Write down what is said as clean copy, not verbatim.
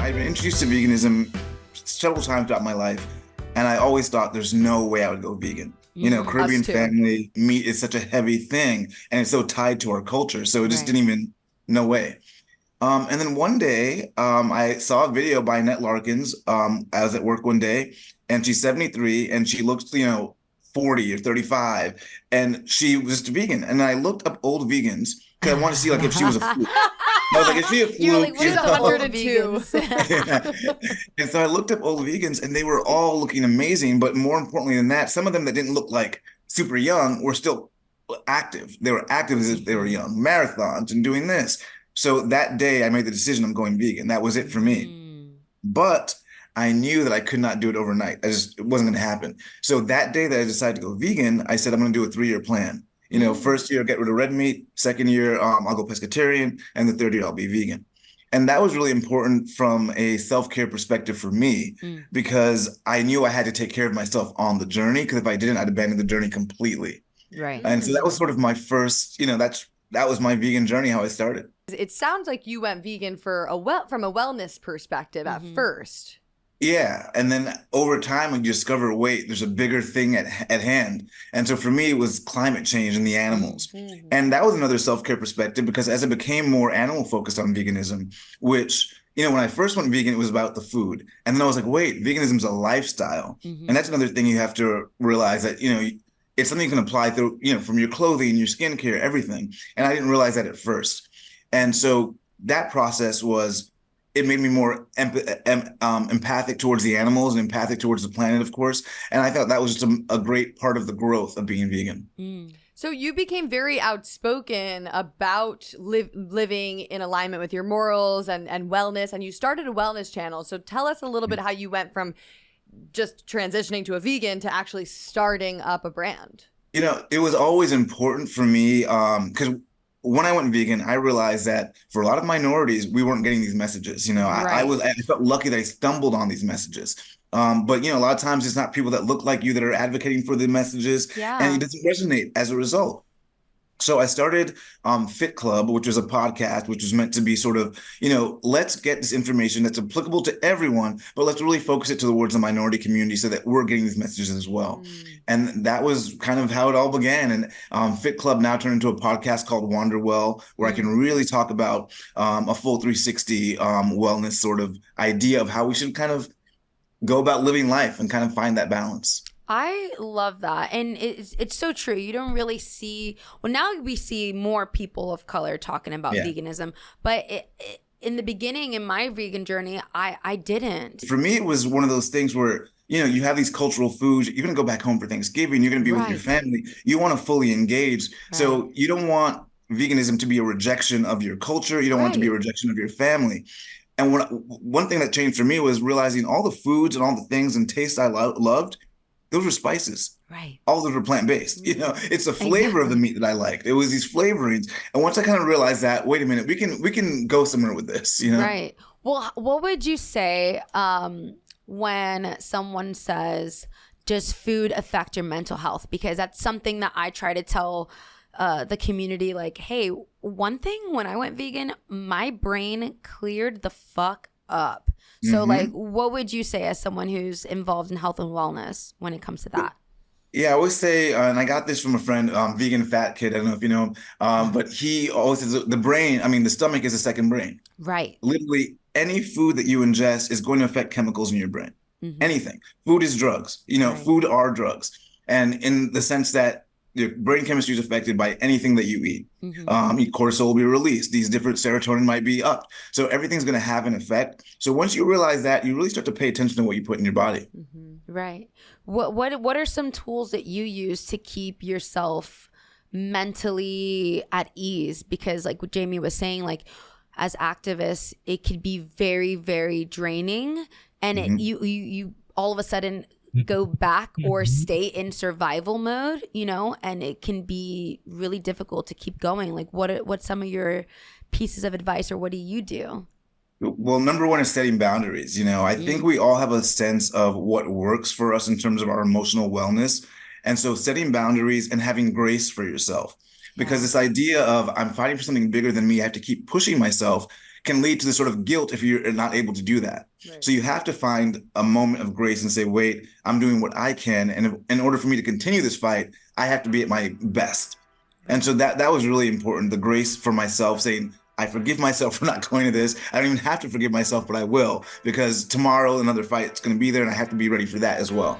I've been introduced to veganism several times throughout my life, and I always thought there's no way I would go vegan. Caribbean family meat is such a heavy thing, and it's so tied to our culture. So it just didn't even, no way. And then one day, I saw a video by Annette Larkins. I was at work one day, and she's 73, and she looks, 40 or 35, and she was vegan. And I looked up old vegans because I wanted to see if she was a fluke. I was like, is she a fluke? You're like, she's 102. And so I looked up old vegans, and they were all looking amazing. But more importantly than that, some of them that didn't look like super young were still active. They were active as if they were young, marathons and doing this. So that day I made the decision I'm going vegan. That was it for me. But I knew that I could not do it overnight. It wasn't going to happen. So that day that I decided to go vegan, I said, I'm going to do a 3-year plan. First year, get rid of red meat. Second year, I'll go pescatarian. And the third year, I'll be vegan. And that was really important from a self-care perspective for me, because I knew I had to take care of myself on the journey, because if I didn't, I'd abandon the journey completely. Right. And so that was sort of my first, that was my vegan journey, how I started. It sounds like you went vegan from a wellness perspective at first. Yeah. And then over time, we discover, wait, there's a bigger thing at hand. And so for me, it was climate change and the animals. And that was another self-care perspective, because as I became more animal focused on veganism, which, when I first went vegan, it was about the food. And then I was like, wait, veganism is a lifestyle. And that's another thing you have to realize, that, it's something you can apply through, from your clothing, your skincare, everything. And I didn't realize that at first. And so that process it made me more empathic towards the animals and empathic towards the planet, of course. And I thought that was just a great part of the growth of being vegan. So you became very outspoken about living in alignment with your morals and wellness, and you started a wellness channel. So tell us a little bit how you went from just transitioning to a vegan to actually starting up a brand. It was always important for me, because when I went vegan, I realized that for a lot of minorities, we weren't getting these messages. I felt lucky that I stumbled on these messages. But a lot of times it's not people that look like you that are advocating for the messages, and it doesn't resonate as a result. So I started Fit Club, which was a podcast, which was meant to be sort of, let's get this information that's applicable to everyone, but let's really focus it towards the minority community so that we're getting these messages as well. And that was kind of how it all began. And Fit Club now turned into a podcast called Wander Well, where I can really talk about a full 360 wellness sort of idea of how we should kind of go about living life and kind of find that balance. I love that. And it's so true. You don't really see, now we see more people of color talking about veganism, but in the beginning, in my vegan journey, I didn't. For me, it was one of those things where, you have these cultural foods, you're going to go back home for Thanksgiving, you're going to be with your family, you want to fully engage. So you don't want veganism to be a rejection of your culture. You don't want it to be a rejection of your family. And one thing that changed for me was realizing all the foods and all the things and tastes I loved, those were spices. Right. All of those were plant-based. It's the flavor of the meat that I liked. It was these flavorings. And once I kind of realized that, wait a minute, we can go somewhere with this, Right. Well, what would you say when someone says, does food affect your mental health? Because that's something that I try to tell the community, like, hey, one thing, when I went vegan, my brain cleared the fuck up. So what would you say as someone who's involved in health and wellness when it comes to that? Yeah, I always say, and I got this from a friend, Vegan Fat Kid. I don't know if you know him, but he always says the stomach is a second brain. Right. Literally, any food that you ingest is going to affect chemicals in your brain. Anything. Food is drugs. Food are drugs. And in the sense that your brain chemistry is affected by anything that you eat. Cortisol will be released. These different serotonin might be upped. So everything's going to have an effect. So once you realize that, you really start to pay attention to what you put in your body. Right. What are some tools that you use to keep yourself mentally at ease? Because like what Jamie was saying, like as activists, it could be very, very draining, and you all of a sudden go back or stay in survival mode, and it can be really difficult to keep going. Like what's some of your pieces of advice, or what do you do? Well, number one is setting boundaries. I think we all have a sense of what works for us in terms of our emotional wellness. And so setting boundaries and having grace for yourself, because this idea of I'm fighting for something bigger than me, I have to keep pushing myself, can lead to this sort of guilt if you're not able to do that. Right. So you have to find a moment of grace and say, wait, I'm doing what I can. And in order for me to continue this fight, I have to be at my best. And so that was really important. The grace for myself, saying, I forgive myself for not going to this. I don't even have to forgive myself, but I will, because tomorrow another fight is going to be there and I have to be ready for that as well.